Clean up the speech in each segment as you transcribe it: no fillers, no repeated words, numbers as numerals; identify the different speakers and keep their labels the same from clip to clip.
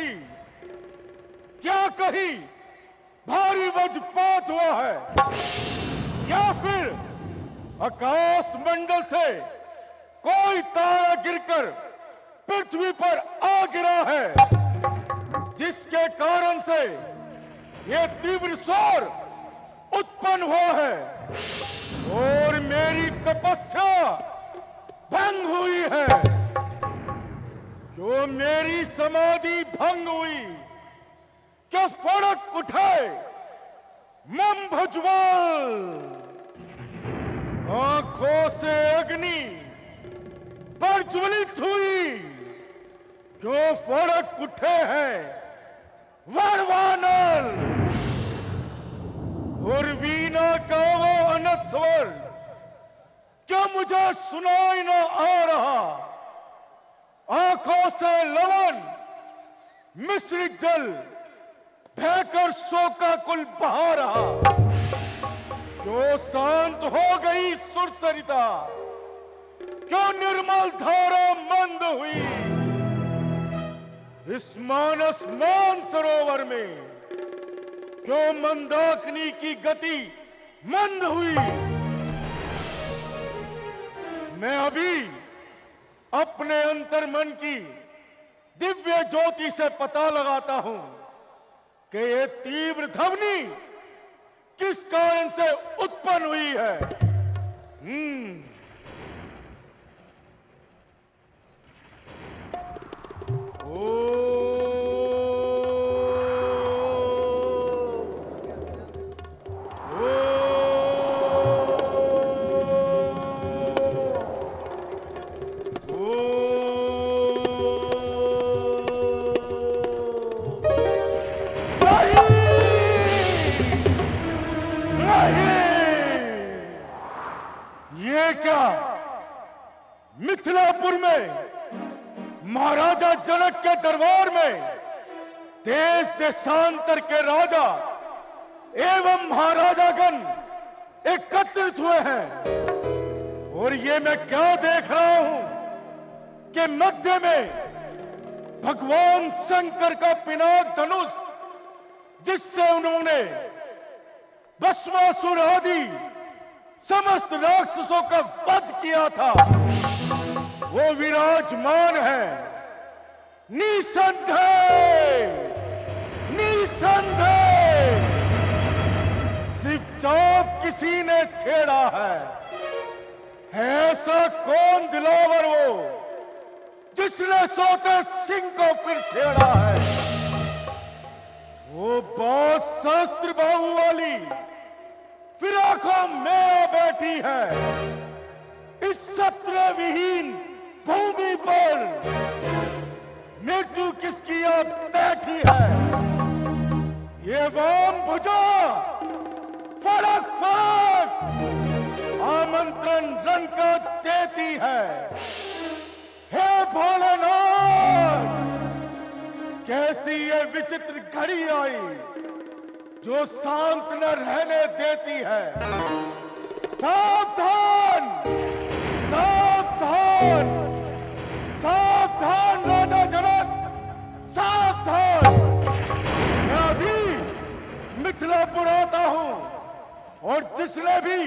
Speaker 1: हुई, क्या कहीं भारी वज्रपात हुआ है या फिर आकाश मंडल से कोई तारा गिरकर पृथ्वी पर आ गिरा है, जिसके कारण से यह तीव्र शोर उत्पन्न हुआ है और मेरी तपस्या भंग हुई है। जो मेरी समाधि भंग हुई, क्या फड़क उठाए मम भज्वल, आंखों से अग्नि प्रज्वलित हुई, क्यों फड़क उठे हैं वरवानल, और वीणा का वो अनंत स्वर क्या मुझे सुनाई न आ रहा। आंखों से लवण मिश्रित जल बहकर शोकाकुल बहा रहा, क्यों शांत हो गई सुर सरिता, क्यों निर्मल धारा मंद हुई। इस मानस मान सरोवर में क्यों मंदाकिनी की गति मंद हुई। मैं अभी अपने अंतर्मन की दिव्य ज्योति से पता लगाता हूं कि ये तीव्र ध्वनि किस कारण से उत्पन्न हुई है। ये क्या मिथिलापुर में महाराजा जनक के दरबार में देश देशांतर के राजा एवं महाराजागण एकत्रित हुए हैं, और ये मैं क्या देख रहा हूं कि मध्य में भगवान शंकर का पिनाक धनुष, जिससे उन्होंने भस्मासुर आदि समस्त राक्षसों का वध किया था, वो विराजमान है। निसंदेह निसंदेह सिर्फ चाप किसी ने छेड़ा है। ऐसा कौन दिलावर वो जिसने सोते सिंह को फिर छेड़ा है। वो बहुत शस्त्र बाहु वाली फिर आंखों में बैठी है। इस सत्र विहीन भूमि पर मृत्यु किसकी अब बैठी है। ये वाम भुजा फड़क फड़क आमंत्रण रन का देती है। हे भोलेनाथ, कैसी ये विचित्र घड़ी आई जो शांत न रहने देती है। सावधान सावधान सावधान राजा जनक, सावधान। मैं अभी मिथिलापुर आता हूं, और जिसने भी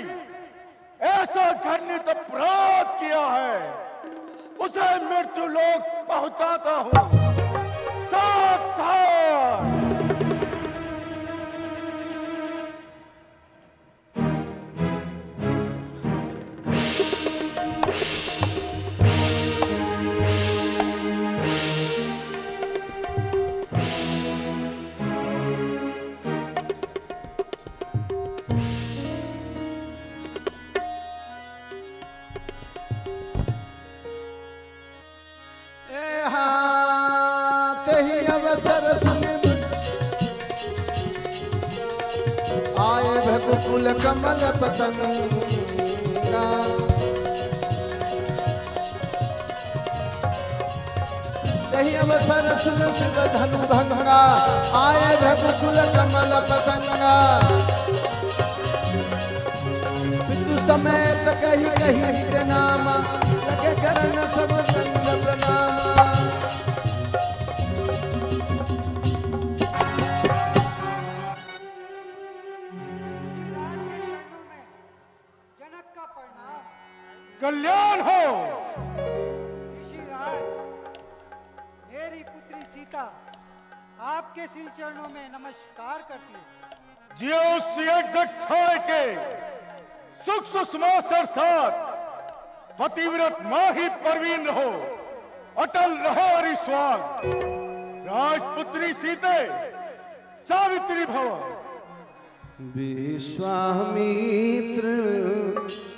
Speaker 1: ऐसा घृणित अपराध किया है उसे मृत्यु लोक पहुंचाता हूं। सावधान।
Speaker 2: कुल कमल पतंगा यही अवसर सुन शिव धनु भंगा आए भकुल कमल पतंगा बिंदु समय तक कही कही नाम लगे करन सब दंड प्रणाम
Speaker 1: कल्याण हो।
Speaker 3: ऋषिराज, मेरी पुत्री सीता आपके श्री चरणों में नमस्कार करती है।
Speaker 1: जियो सियट जग छाए के सुख सुषमा सरसार, पतिव्रत माही परवीन रहो, अटल रहो हरिस्वाग। राजपुत्री सीते सावित्री भव।
Speaker 2: विश्वामित्र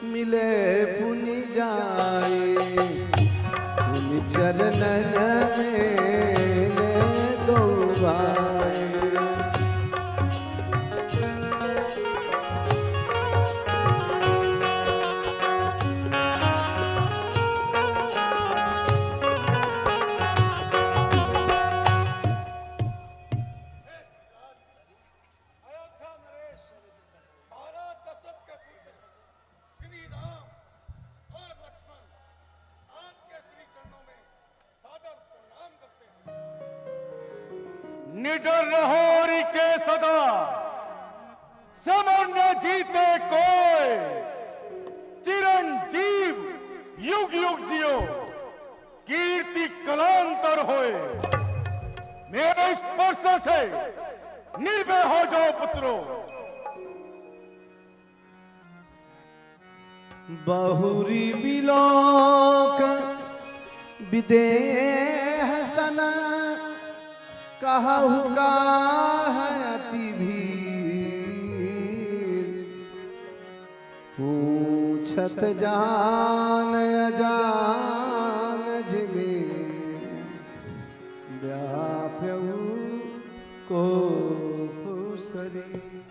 Speaker 2: मिले पुनि जाए, पुनि चरणन में ले दो भाई।
Speaker 1: निडर रहो और के सदा, समर न जीते कोई। चिरंजीव युग युग जियो, कीर्ति कलांतर होए। मेरे स्पर्श से निर्भय हो जाओ पुत्रों।
Speaker 2: बहुरी बिलोक विदेह सना, कहु का है अति भीर। पूछत जान अजान जिमे, व्याप्यऊ को शरीर।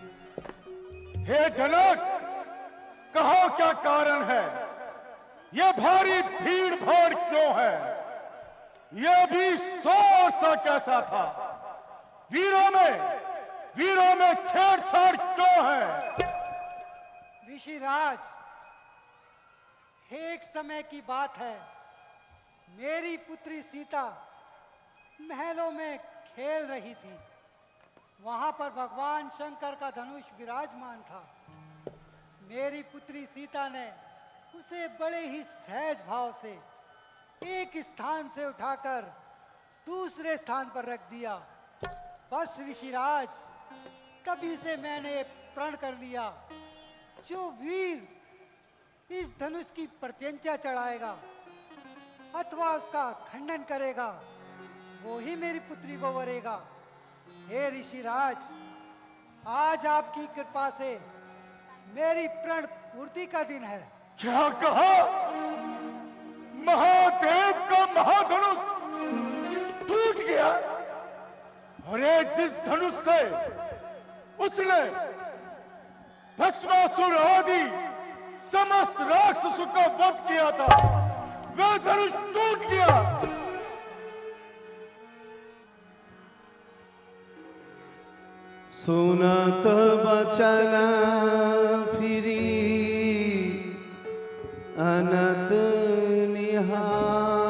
Speaker 1: हे जनक, कहो क्या कारण है? ये भारी भीड़ भाड़ क्यों है? यह भी शोर सा कैसा था? वीरों में छेड़छाड़ क्यों है?
Speaker 3: ऋषिराज, एक समय की बात है, मेरी पुत्री सीता महलों में खेल रही थी। वहां पर भगवान शंकर का धनुष विराजमान था। मेरी पुत्री सीता ने उसे बड़े ही सहज भाव से एक स्थान से उठाकर दूसरे स्थान पर रख दिया। बस ऋषिराज, तभी से मैंने प्रण कर लिया, जो वीर इस धनुष की प्रत्यंचा चढ़ाएगा अथवा उसका खंडन करेगा, वो ही मेरी पुत्री को वरेगा। हे ऋषिराज, आज आपकी कृपा से मेरी प्रण पूर्ति का दिन है।
Speaker 1: क्या कहा? महादेव का महाधनुष टूट गया। अरे जिस धनुष से उसने भस्मासुर आदि समस्त राक्षसों का वध किया था, वह धनुष टूट गया।
Speaker 2: सुनत बचन फिरी अनत निहारे,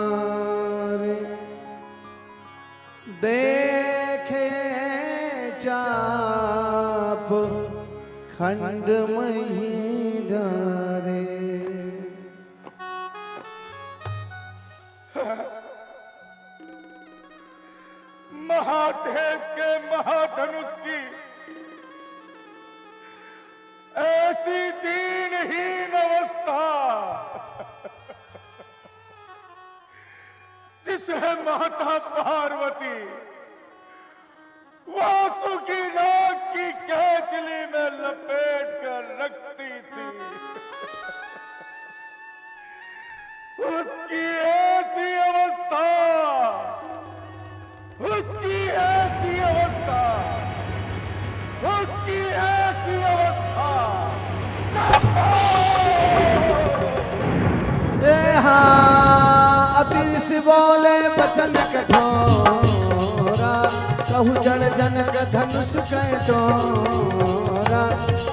Speaker 2: देखे चाप खंड मही डारे।
Speaker 1: महादेव के महाधनुष की ऐसी दीनहीन अवस्था, जिसे माता पार्वती वासुकी नाग की कैचली में लपेट कर रखती थी, उसकी ऐसी अवस्था, उसकी ऐसी अवस्था, उसकी ऐसी अवस्था।
Speaker 2: अति से बोले बचन कठोरा, कहु जन जनक धनुष कै तोरा।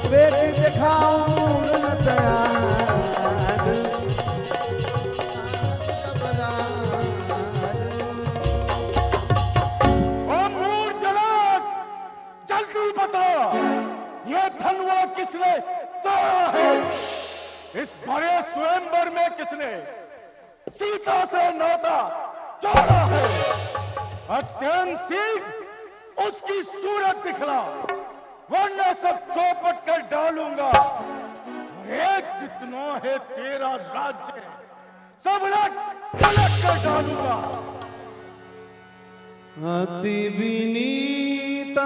Speaker 2: बेटी दिखाऊं मूर्ण त्याग,
Speaker 1: जल्दी बताओ, ये धनुआ किसने तोड़ा है? इस बड़े स्वयंवर में किसने सीता से नाता जोड़ा है, अत्यंत शीघ्र उसकी सूरत दिखला, वरना सब चौपट कर डालूंगा। अरे जितना है तेरा राज्य सब पलट कर डालूंगा।
Speaker 2: अति विनीत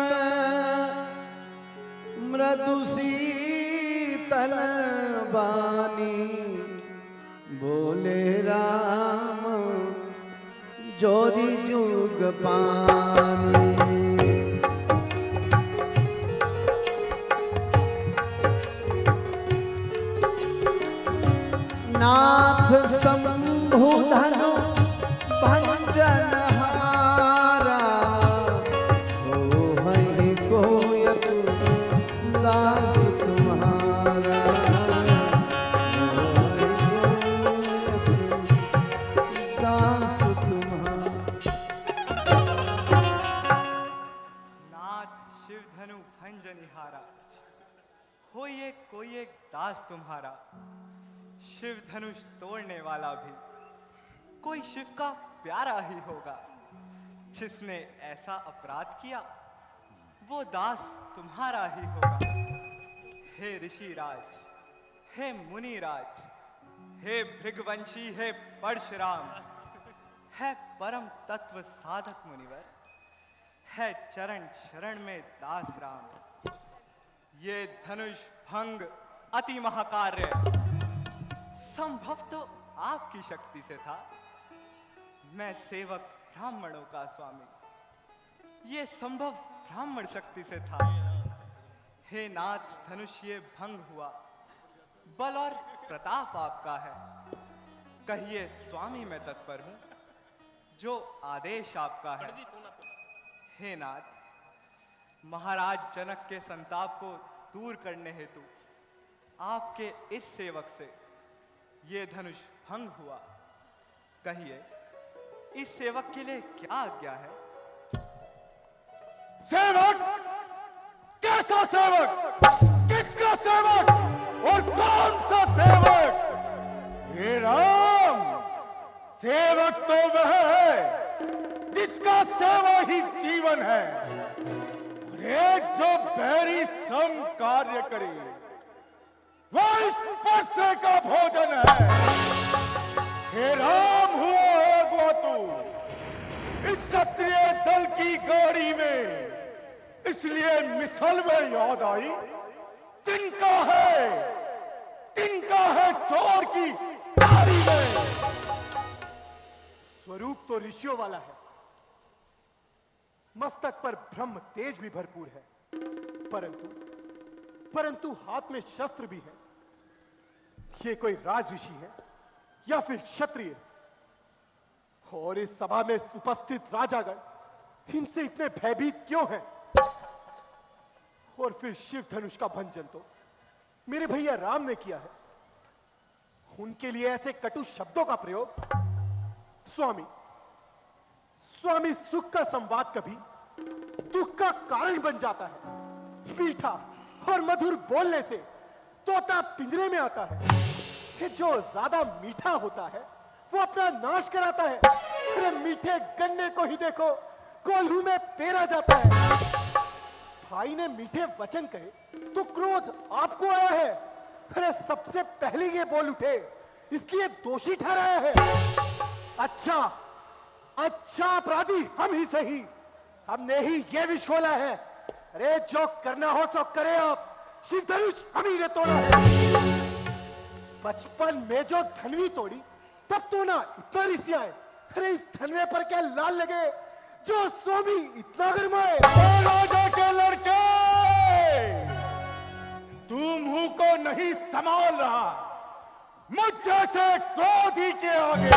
Speaker 2: मृदु शीतल बानी, बोले राम जोरी जुग पानी। नाथ शंभु धनु भंजन हारा, हो है कोयत दास तुम्हारा। हो है कोयत दास तुम्हारा।
Speaker 4: नाथ शिव धनु भंजनिहारा, हो ये कोई एक दास तुम्हारा। शिव धनुष तोड़ने वाला भी कोई शिव का प्यारा ही होगा। जिसने ऐसा अपराध किया वो दास तुम्हारा ही होगा। हे ऋषिराज, हे मुनिराज, हे भृगवंशी, हे परशुराम, है परम तत्व साधक मुनिवर, है चरण शरण में दास राम। ये धनुष भंग अति महाकार्य संभव तो आपकी शक्ति से था। मैं सेवक ब्राह्मणों का स्वामी, ये संभव ब्राह्मण शक्ति से था। हे नाथ, धनुष ये भंग हुआ, बल और प्रताप आपका है। कहिए स्वामी मैं तत्पर हूं, जो आदेश आपका है। हे नाथ, महाराज जनक के संताप को दूर करने हेतु आपके इस सेवक से ये धनुष भंग हुआ। कहिए इस सेवक के लिए क्या आज्ञा है?
Speaker 1: सेवक? कैसा सेवक? किसका सेवक? और कौन सा सेवक? हे राम, सेवक तो वह है जिसका सेवा ही जीवन है। अरे जो बैरी सम कार्य करे वो इस परसे का भोजन है। हे राम, हुआ है अगवा तू इस क्षत्रिय दल की गाड़ी में, इसलिए मिसल में याद आई तिनका है चोर की गाड़ी में।
Speaker 5: स्वरूप तो ऋषियों वाला है, मस्तक पर ब्रह्म तेज भी भरपूर है, परंतु हाथ में शस्त्र भी है। ये कोई राज ऋषि है या फिर क्षत्रिय? और इस सभा में उपस्थित राजागण इनसे इतने भयभीत क्यों हैं? और फिर शिव धनुष का भंजन तो मेरे भैया राम ने किया है। उनके लिए ऐसे कटु शब्दों का प्रयोग? स्वामी, सुख का संवाद कभी दुख का कारण बन जाता है। मीठा और मधुर बोलने से तोता पिंजरे में आता है। जो ज्यादा मीठा होता है वो अपना नाश कराता है। अरे मीठे गन्ने को ही देखो, कोल्हू में पेरा जाता है। भाई ने मीठे वचन कहे तो क्रोध आपको आया है। अरे सबसे पहले ये बोल उठे, इसलिए दोषी ठहराया है। अच्छा अपराधी हम ही सही, हमने ही ये विष खोला है। अरे जो करना हो सो करे आप, शिव धनुष हम ही ने तोड़ा है। बचपन में जो धनवी तोड़ी तब तो ना इतना ऋषि आए। अरे इस धनवे पर क्या लाल लगे जो स्वामी इतना गरमाए।
Speaker 1: राजा के लड़के, तू मुंह को नहीं संभाल रहा, मुझ जैसे क्रोधी के आगे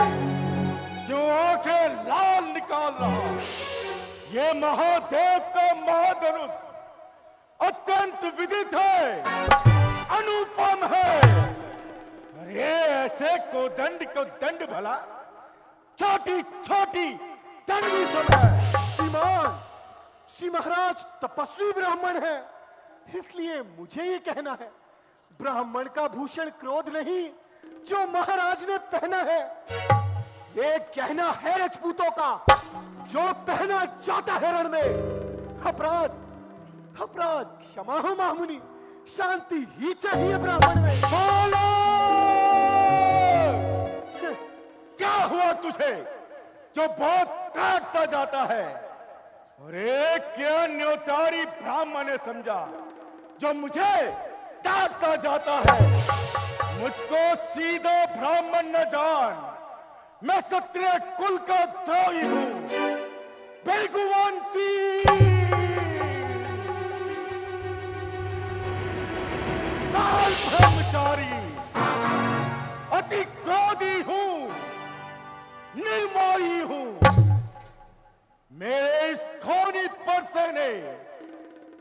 Speaker 1: क्यों आंखें लाल निकाल रहा? ये महादेव का महाधनुष अत्यंत विदित है, अनुपम है। अरे ऐसे को दंड भला छोटी दंड भी सुना है।
Speaker 5: श्रीमान, श्री महाराज तपस्वी ब्राह्मण है, इसलिए मुझे ये कहना है, ब्राह्मण का भूषण क्रोध नहीं जो महाराज ने पहना है, ये गहना है राजपूतों का जो पहना जाता है रण में। अपराध अपराध क्षमा हो महामुनि, शांति ही चाहिए ब्राह्मण में।
Speaker 1: बोलो! क्या हुआ तुझे जो बहुत ताकता जाता है? अरे क्या न्योतारी ब्राह्मण ने समझा जो मुझे ताकता जाता है? मुझको सीधा ब्राह्मण न जान, मैं क्षत्रिय कुल का द्रोही हूं, बेगुवंशी। काल ब्रह्मचारी, अति क्रोधी हूं, निर्मोही हूं। मेरे इस खूनी परसे ने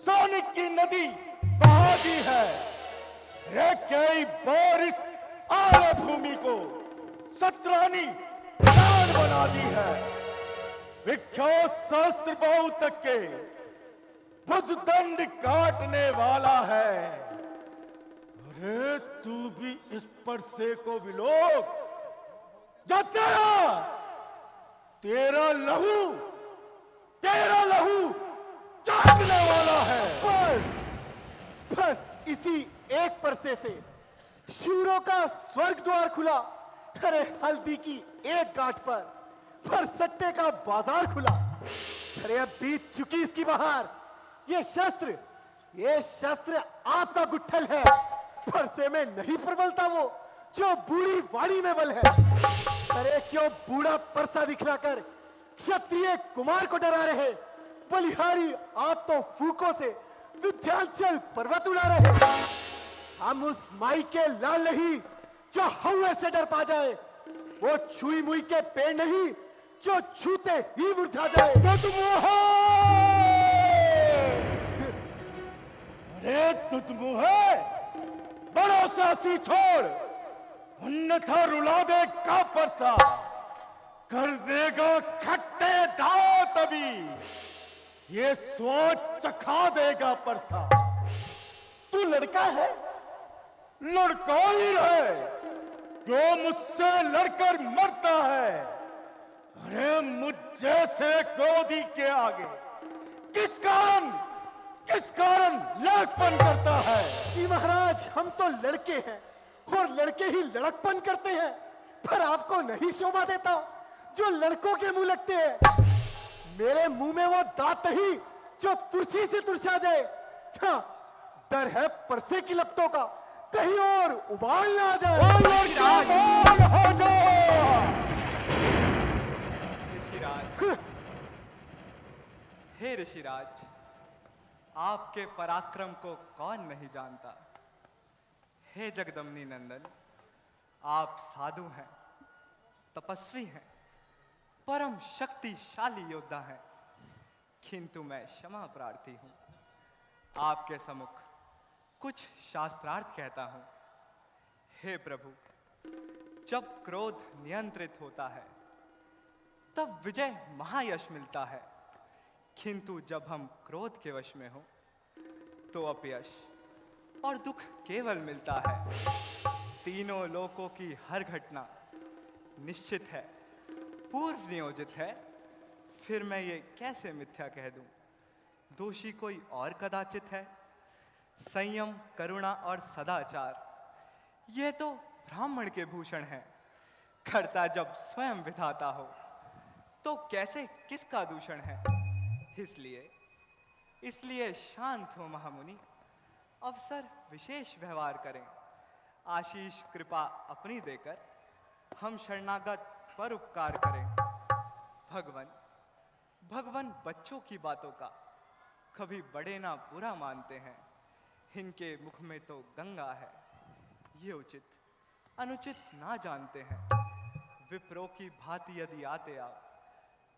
Speaker 1: सोनिक की नदी बहा दी है। रे कई बार इस आर्य भूमि को सत्रानी प्राण बना दी है। विख्यात सहस्त्र बाहु तक के भुजदंड काटने वाला है। अरे तू भी इस परसे को विलोक, जो तेरा लहू चाटने वाला है।
Speaker 5: बस बस इसी एक परसे से शूरों का स्वर्ग द्वार खुला। अरे हल्दी की एक गांठ पर सट्टे का बाजार खुला। अरे अब बीत चुकी इसकी बहार। ये शस्त्र आपका गुट्ठल है। परसे में नहीं प्रबलता वो जो बूढ़ी वाणी में बल है। अरे क्यों बूढ़ा परसा दिखलाकर क्षत्रिय कुमार को डरा रहे? बलिहारी आप तो फूकों से विंध्याचल पर्वत उड़ा रहे। हम उस माई के लाल नहीं जो हवा से डर पा जाए, वो छुई मुई के पेड़ नहीं जो छूते ही मुरझा जाए।
Speaker 1: अरे तुतमुहे, भरोसा सी छोड़, अन्यथा रुला दे का परसा, कर देगा खट्टे दांत। अभी ये स्वाद चखा देगा परसा।
Speaker 5: तू लड़का है?
Speaker 1: लड़का ही रहे जो मुझसे लड़कर मरता है। अरे मुझ जैसे क्रोधी के आगे किस कारण लड़कपन करता है?
Speaker 5: जी महाराज, हम तो लड़के हैं और लड़के ही लड़कपन करते हैं, पर आपको नहीं शोभा देता जो लड़कों के मुंह लगते हैं। मेरे मुंह में वो दांत नहीं जो तुरसी से तुरसा जाए। हाँ, डर है परसे की लपटों का, कहीं और उबाल ना आ जाए।
Speaker 1: हो जाओ।
Speaker 4: ऋषिराज, हे ऋषिराज, आपके पराक्रम को कौन नहीं जानता। हे जगदम्नी नंदन, आप साधु हैं, तपस्वी हैं, परम शक्तिशाली योद्धा हैं, किंतु मैं क्षमा प्रार्थी हूं। आपके सम्मुख कुछ शास्त्रार्थ कहता हूं। हे प्रभु, जब क्रोध नियंत्रित होता है तब विजय महायश मिलता है, किंतु जब हम क्रोध के वश में हो तो अपयश और दुख केवल मिलता है। तीनों लोकों की हर घटना निश्चित है, पूर्व नियोजित है, फिर मैं ये कैसे मिथ्या कह दूं? दोषी कोई और कदाचित है। संयम, करुणा और सदाचार ये तो ब्राह्मण के भूषण हैं। कर्ता जब स्वयं विधाता हो तो कैसे किसका दूषण है? इसलिए शांत हो महामुनि, अवसर विशेष व्यवहार करें। आशीष कृपा अपनी देकर हम शरणागत पर उपकार करें। भगवान बच्चों की बातों का कभी बड़े ना बुरा मानते हैं। इनके मुख में तो गंगा है, ये उचित अनुचित ना जानते हैं। विप्रो की भांति यदि आते आप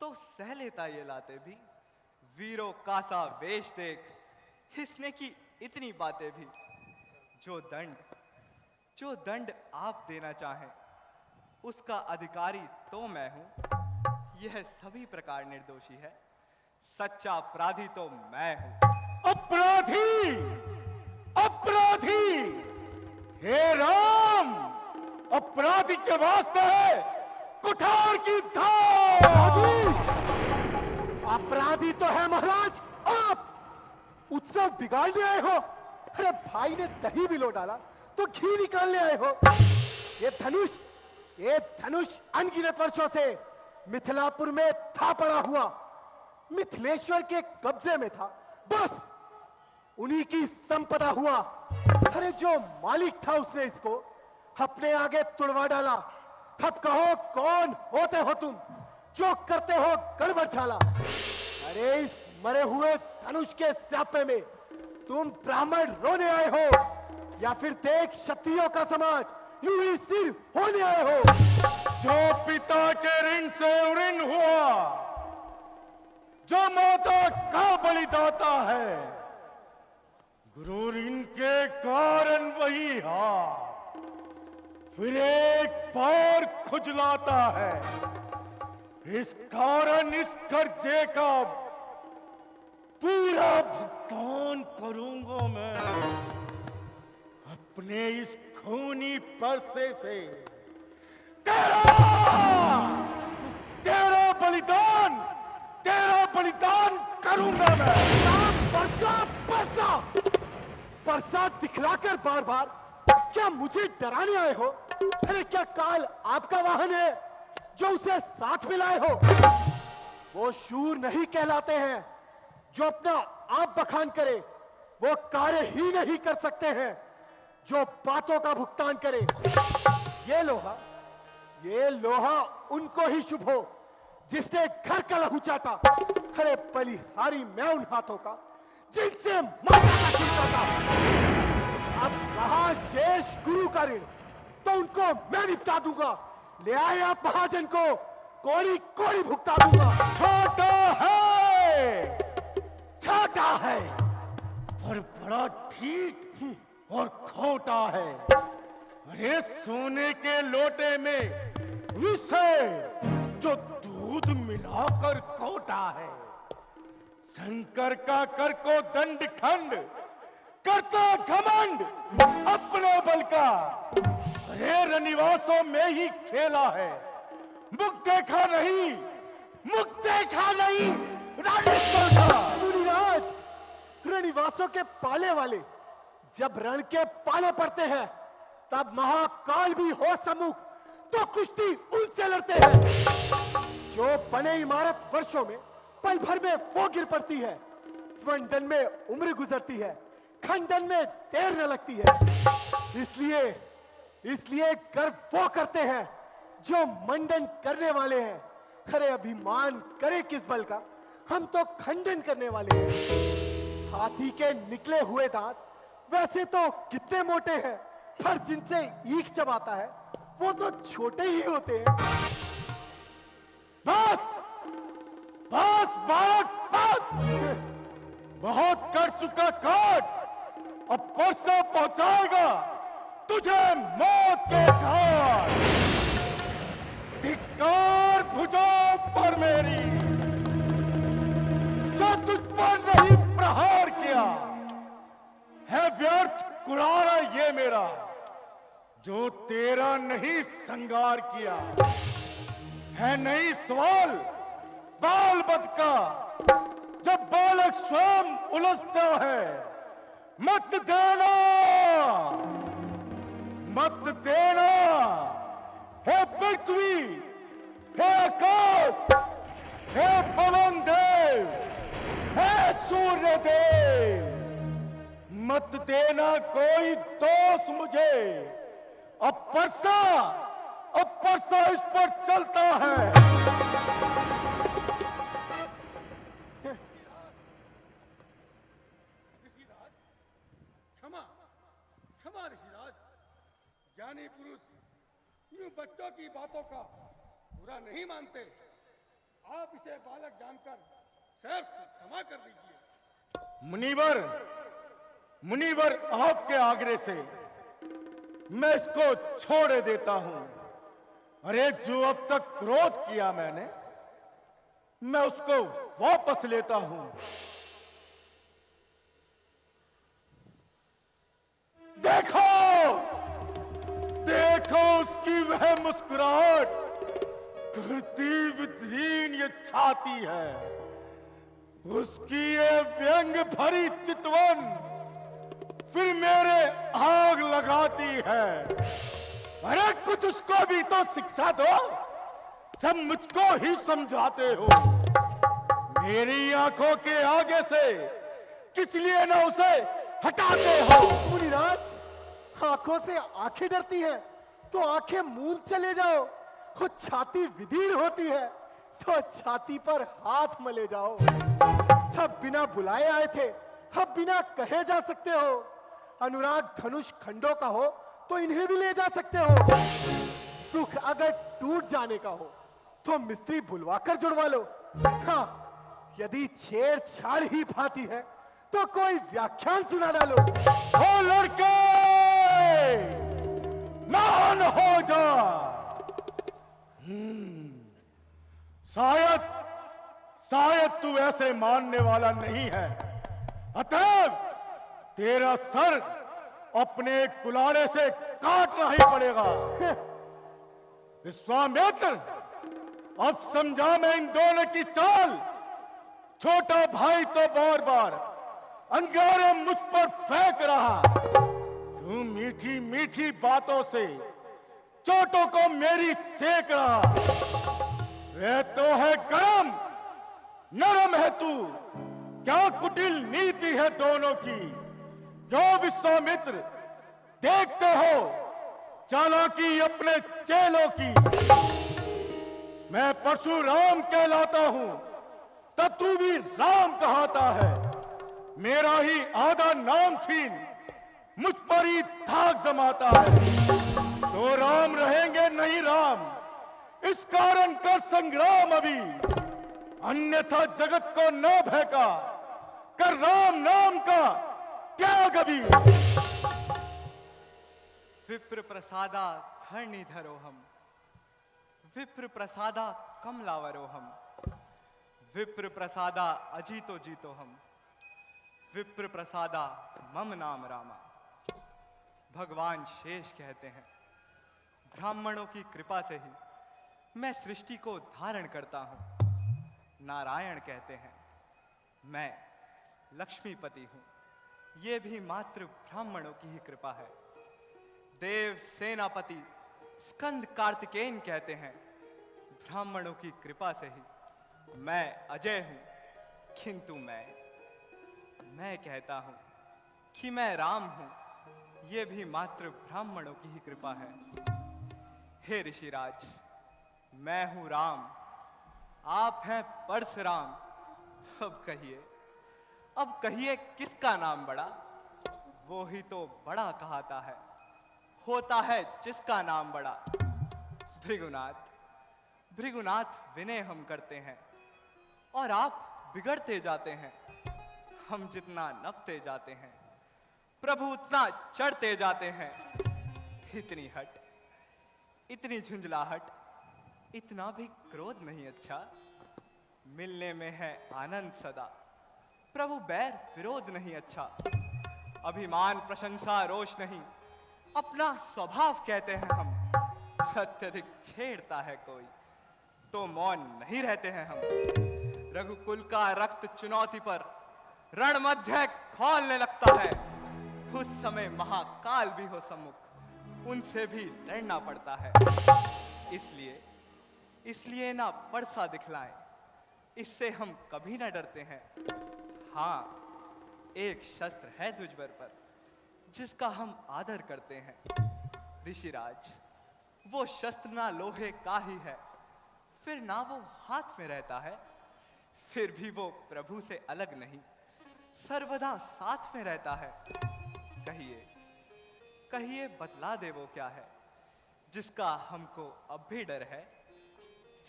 Speaker 4: तो सह लेता ये लाते भी। वीरों का सा वेश देख हिसने की इतनी बातें भी। जो दंड आप देना चाहें उसका अधिकारी तो मैं हूं। यह सभी प्रकार निर्दोषी है, सच्चा अपराधी तो मैं हूं।
Speaker 1: अपराधी! हे राम, अब अपराधी के वास्ते है कुठार की धार।
Speaker 5: अपराधी तो है महाराज आप। उत्सव बिगाड़ने आए हो। अरे भाई ने दही भी लो डाला तो घी निकालने आए हो। ये धनुष अनगिनत वर्षों से मिथिलापुर में था पड़ा हुआ, मिथिलेश्वर के कब्जे में था, बस उन्हीं की संपदा हुआ। अरे जो मालिक था उसने इसको अपने आगे तुड़वा डाला। अब कहो कौन होते हो तुम जो करते हो गड़बड़ छाला। अरे इस मरे हुए धनुष के स्यापे में तुम ब्राह्मण रोने आए हो या फिर देख क्षत्रियों का समाज यूं ही सिर होने आए हो।
Speaker 1: जो पिता के ऋण से ऋण हुआ, जो माता का बलिदाता है, गुरु ऋण के कारण वही हाथ फिर एक बार खुजलाता है। इस कारण इस कर्जे का पूरा भुगतान करूंगा मैं अपने इस खूनी परसे से। तेरा बलिदान करूंगा मैं।
Speaker 5: परसा दिखलाकर बार बार क्या मुझे डराने आए हो? अरे क्या काल आपका वाहन है जो उसे साथ मिलाए हो? वो शूर नहीं कहलाते हैं जो अपना आप बखान करे, वो कार्य ही नहीं कर सकते हैं जो बातों का भुगतान करे। ये लोहा उनको ही शुभ हो जिसने घर का लहू चाटा। अरे बलिहारी मैं उन हाथों का जिनसे माता का छूटा था। अब रहा शेष गुरु का ऋण तो उनको मैं निपटा दूंगा। ले आए आप महाजन को कोड़ी कोड़ी भुगता दूंगा।
Speaker 1: छोटा है पर बड़ा ठीक और खोटा है। अरे सोने के लोटे में विष है जो दूध मिलाकर खोटा है। शंकर का कर को दंड खंड करता घमंड अपने बल का। अरे रनिवासों में ही खेला है, मुख देखा नहीं राजेश्वर का।
Speaker 5: मुनिराज, रनिवासों के पाले वाले जब रण के पाले पड़ते हैं तब महाकाल भी हो सम्मुख तो कुश्ती उनसे लड़ते हैं। जो बने इमारत वर्षों में पल भर में वो गिर पड़ती है। मंडन में उम्र गुजरती है, खंडन में देर न लगती है। इसलिए गर्व वो करते हैं जो मंडन करने वाले हैं। अरे अभिमान करे किस बल का, हम तो खंडन करने वाले हैं। हाथी के निकले हुए दांत वैसे तो कितने मोटे हैं, पर जिनसे ईख चबाता है वो तो छोटे ही होते हैं।
Speaker 1: बस बालक बस, बहुत कर चुका काट। अब परसा पहुंचाएगा तुझे मौत के घाट। धिक्कार भुजाओं पर मेरी जो तुझ पर नहीं प्रहार किया है, व्यर्थ कुरारा ये मेरा जो तेरा नहीं संगार किया है। नहीं सवाल बाल बद का जब बालक स्वयं उलझता है। मत देना हे पृथ्वी, हे आकाश, हे पवन देव, हे सूर्य देव, मत देना कोई दोष मुझे। अब परसा इस पर चलता है। क्षमा ऋषिराज, ज्ञानी पुरुष यूं बच्चों की बातों का बुरा नहीं मानते। आप इसे बालक जानकर सहर्ष क्षमा कर दीजिए। मुनिवर आपके आग्रह से मैं इसको छोड़ देता हूं। अरे जो अब तक क्रोध किया मैंने, मैं उसको वापस लेता हूं। देखो उसकी वह मुस्कुराहट, करती विधीन ये छाती है, उसकी ये व्यंग भरी चितवन फिर मेरे आग लगाती है। अरे कुछ उसको भी तो शिक्षा दो, सब मुझको ही समझाते हो। मेरी आंखों के आगे से किस लिए ना उसे हटाते हो?
Speaker 5: मुनिराज, आंखों से आंखें डरती हैं तो आंखें मूंद चले जाओ। वो छाती विदीर्ण होती है तो छाती पर हाथ मले जाओ। तब बिना बुलाए आए थे, अब बिना कहे जा सकते हो। अनुराग धनुष खंडों का हो तो इन्हें भी ले जा सकते हो। दुख अगर टूट जाने का हो तो मिस्त्री बुलवाकर जुड़वा लो। हाँ, यदि छेड़छाड़ ही पाती है तो कोई व्याख्यान सुना डालो।
Speaker 1: ओ लड़के, नान हो जा। शायद तू ऐसे मानने वाला नहीं है, अतएव तेरा सर अपने कुलाड़े से काटना ही पड़ेगा। विश्वामित्र, अब समझा मैं इन दोनों की चाल। छोटा भाई तो बार बार अंगारे मुझ पर फेंक रहा, तू मीठी मीठी बातों से चोटों को मेरी सेक रहा। वह तो है गरम, नरम है तू। क्या कुटिल नीति है दोनों की। क्यों विश्वामित्र, देखते हो चालाकी अपने चेलों की। मैं परशुराम कहलाता हूं, तब तू भी राम कहाता है। मेरा ही आधा नाम छीन मुझ पर ही धाक जमाता है। तो राम रहेंगे नहीं राम, इस कारण कर संग्राम अभी। अन्यथा जगत को न भयका, कर राम नाम का त्याग अभी।
Speaker 4: विप्र प्रसादा धरणीधरोहम, विप्र प्रसादा कमलावरोहम, विप्र प्रसादा अजीतो जीतोहम, विप्र प्रसादा मम नाम रामा। भगवान शेष कहते हैं, ब्राह्मणों की कृपा से ही मैं सृष्टि को धारण करता हूं। नारायण कहते हैं, मैं लक्ष्मीपति हूं, यह भी मात्र ब्राह्मणों की ही कृपा है। देव सेनापति स्कंद कार्तिकेयन कहते हैं, ब्राह्मणों की कृपा से ही मैं अजय हूं। किंतु मैं कहता हूं कि मैं राम हूं, यह भी मात्र ब्राह्मणों की ही कृपा है। हे ऋषिराज, मैं हूं राम, आप हैं परशुराम। अब कहिए किसका नाम बड़ा? वो ही तो बड़ा कहाता है, होता है जिसका नाम बड़ा। भृगुनाथ विनय हम करते हैं और आप बिगड़ते जाते हैं। हम जितना नपते जाते हैं, प्रभु उतना चढ़ते जाते हैं। इतनी हट, इतनी झुंझलाहट, इतना भी क्रोध नहीं अच्छा। मिलने में है आनंद सदा, प्रभु बैर विरोध नहीं अच्छा। अभिमान प्रशंसा रोष नहीं, अपना स्वभाव कहते हैं हम। अत्यधिक छेड़ता है कोई तो मौन नहीं रहते हैं हम। रघुकुल का रक्त चुनौती पर रण मध्य खोलने लगता है। उस समय महाकाल भी हो सम्मुख, उनसे भी लड़ना पड़ता है। इसलिए ना परसा दिखलाएं, इससे हम कभी ना डरते हैं। हाँ, एक शस्त्र है दुर्जर पर जिसका हम आदर करते हैं। ऋषिराज, वो शस्त्र ना लोहे का ही है, फिर ना वो हाथ में रहता है, फिर भी वो प्रभु से अलग नहीं, सर्वदा साथ में रहता है। कहिए बतला दे वो क्या है जिसका हमको अब भी डर है।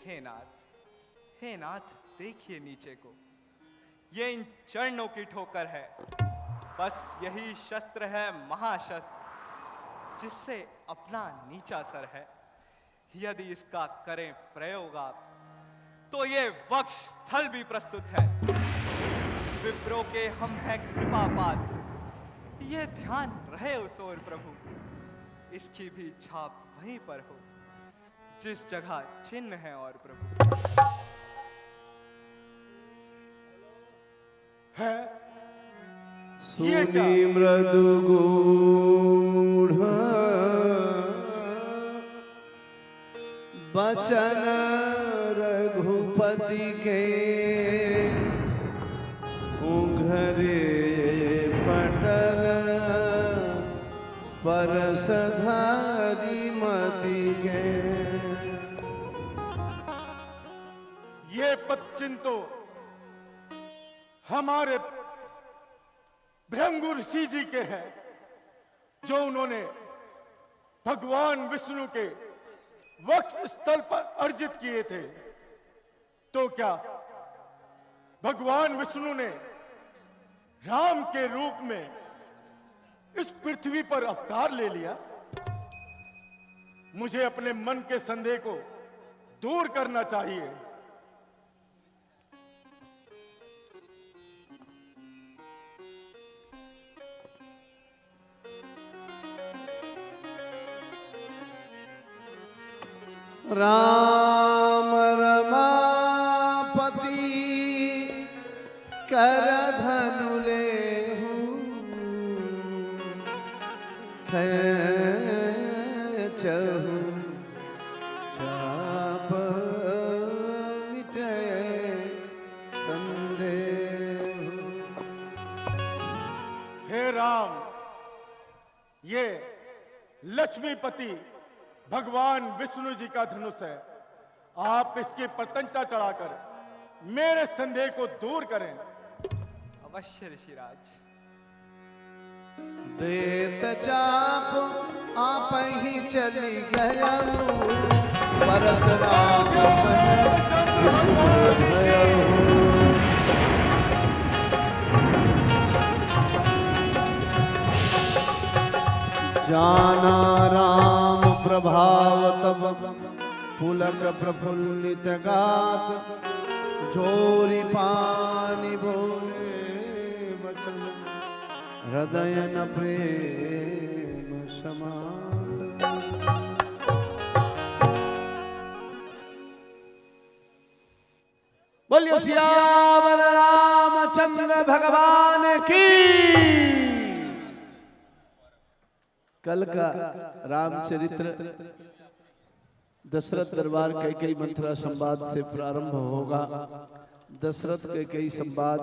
Speaker 4: हे नाथ देखिए नीचे को, ये इन चरणों की ठोकर है। बस यही शस्त्र है महाशस्त्र, जिससे अपना नीचा सर है। यदि इसका करें प्रयोग आप, तो ये वक्ष स्थल भी प्रस्तुत है। विप्रों के हम हैं कृपा पात्र, ये ध्यान रहे उस ओर प्रभु, इसकी भी छाप वहीं पर हो। जिस जगह चिन्ह है और प्रभु
Speaker 1: है ये क्या?
Speaker 2: सुनी मृदु गूढ़ बचन रघुपति के उघरे पटल परसधारी मति के।
Speaker 1: ये पदचिन्ह तो हमारे भृंगु ऋषि जी के हैं, जो उन्होंने भगवान विष्णु के वक्ष स्थल पर अर्जित किए थे। तो क्या भगवान विष्णु ने राम के रूप में इस पृथ्वी पर अवतार ले लिया? मुझे अपने मन के संदेह को दूर करना चाहिए।
Speaker 2: राम रमापति कर धनु लेहु खेचहु चाप मिटे संदेह।
Speaker 1: हे राम, ये लक्ष्मीपति भगवान विष्णु जी का धनुष है। आप इसकी प्रतंचा चढ़ाकर मेरे संदेह को दूर करें।
Speaker 4: अवश्य ऋषिराज।
Speaker 2: देत चाप आप ही चली गया परशुराम मन विष्णु भयउ। जाना राम प्रभाव तब पुलक प्रफुल्लित गात झोरी पानी बोले बचन हृदय न प्रेम समान। बोलिए सियावर रामचंद्र भगवान की। कल का रामचरित्र दशरथ दरबार कैकेयी मंथरा संवाद से प्रारंभ होगा। दशरथ कैकेयी संवाद,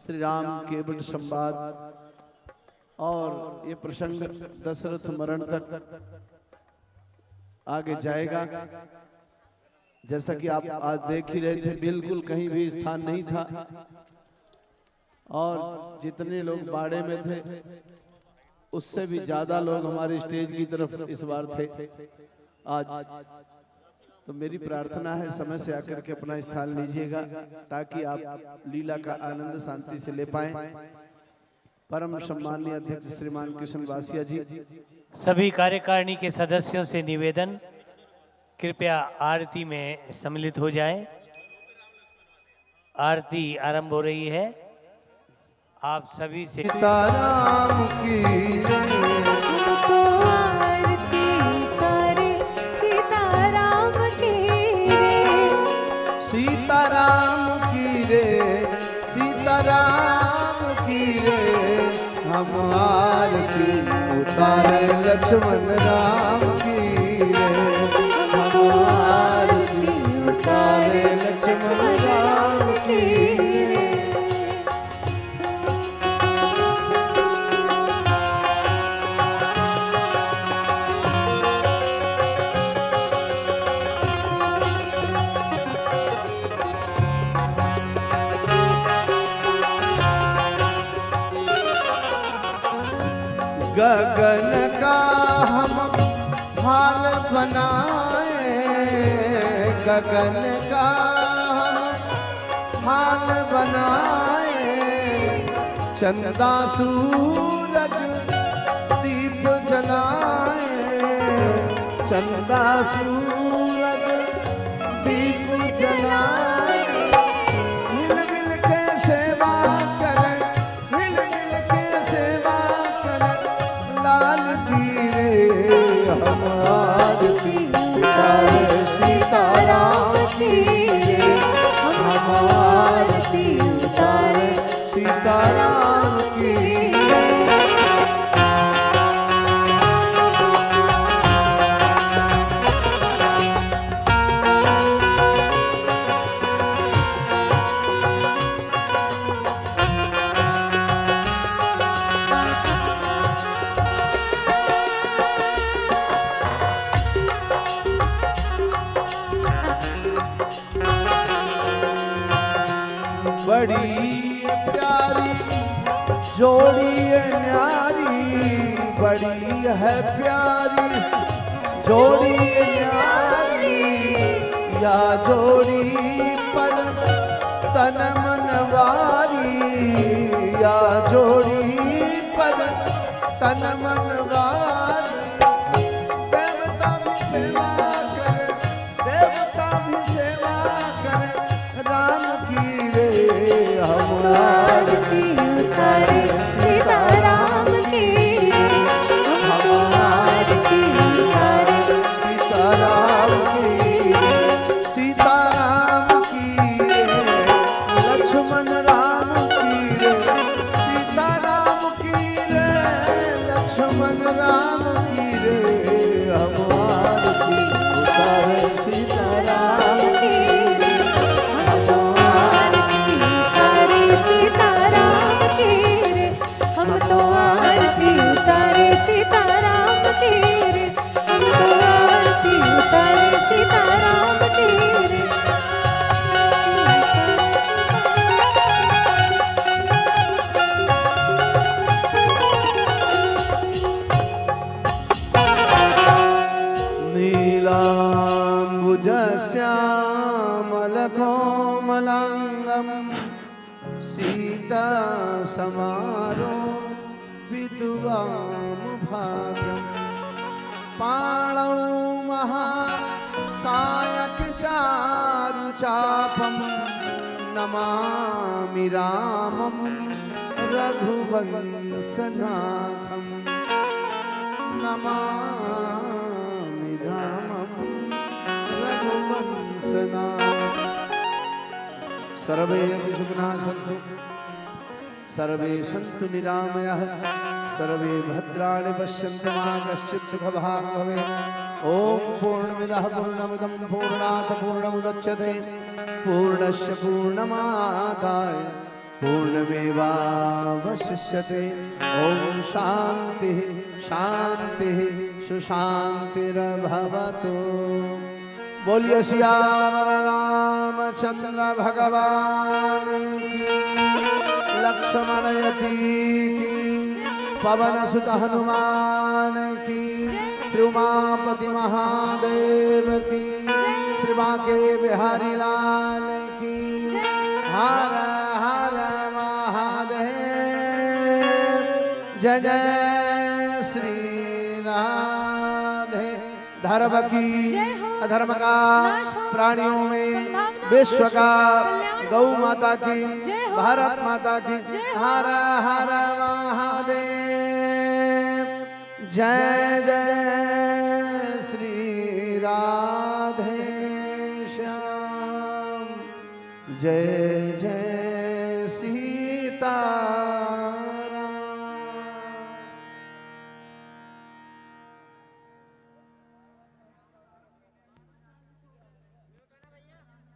Speaker 2: श्री राम केवट संवाद, और ये प्रसंग दशरथ मरण तक आगे जाएगा। जैसा कि आप आज देख ही रहे थे, बिल्कुल कहीं भी स्थान नहीं था, और जितने लोग बाड़े में थे उससे भी ज्यादा लोग हमारे स्टेज की तरफ इस बार थे आज। तो मेरी प्रार्थना है समय से आकर के अपना स्थान लीजिएगा, ताकि आप लीला का आनंद शांति से ले पाएं। परम सम्माननीय अध्यक्ष श्रीमान कृष्ण वासिया जी,
Speaker 6: सभी कार्यकारिणी के सदस्यों से निवेदन, कृपया आरती में सम्मिलित हो जाएं। आरती आरंभ हो रही है। आप सभी से
Speaker 2: सीताराम की
Speaker 7: हमको आरती उतारे सीताराम की रे।
Speaker 2: सीताराम की रे, सीताराम की रे। हम आरती उतारे लक्ष्मण राम की रे। हम आरती उतारे लक्ष्मण राम की रे। गगन का हम हाल बनाए, गगन का हम हाल बनाए। चंदा सूरज दीप जलाए, चंदा सूरज दीप जलाए। मिल मिल के सेवा करें, मिल मिल के सेवा करें लाल की रे। हम आरती उतारे बड़ी प्यारी जोड़ी है न्यारी, बड़ी है प्यारी जोड़ी है न्यारी, या जोड़ी पर तन मनवारी, या जोड़ी पर तन मनवारी। देवता भी सेवा करे, देवता भी सेवा करे राम की रे, हम
Speaker 7: आरती उतारे सीताराम की रे, हम आरती उतारे
Speaker 2: सीताराम की रे, सीताराम की रे, लक्ष्मण राम की रे, सीताराम की रे, लक्ष्मण राम की रे, हम आरती उतारे सीताराम
Speaker 7: की रे, हम तो आरती उतारे सीताराम की रे, हम तो आरती उतारे सीताराम की रे, हम तो आरती उतारे सीताराम की रे।
Speaker 2: नीलाम्बुजश्यामलकोमलाङ्गं सीता समारो विधुवामुभागम् पाणौ महासायकचारुचापं नमामि रामं रघुवंशनाथं, नमामि रामं रघुवंशनाथं। सर्वे सुखिनः सन्तु, सर्वे सन्तु निरामयाः, सर्वे भद्राणि पश्यन्तु मा कश्चित् दुःखभाग् भवेत्। ॐ पूर्णमिदः पूर्णमिदं पूर्णात् पूर्णमुदच्यते पूर्णस्य पूर्णमादाय पूर्णमेवावशिष्यते। ॐ शान्तिः शान्तिः सुशान्तिर्भवतु। बोलिए सियावर रामचंद्र भगवान की, लक्ष्मण यति की, पवन सुत हनुमान की, श्री उमापति महादेव की, श्री बांके बिहारी लाल की। हर हर महादेव, जय जय श्री राधे। धर्म की अधर्म का प्राणियों में विश्व का, गौ माता की, भारत माता की। हर हर महादेव, जय जय श्री राधे श्याम, जय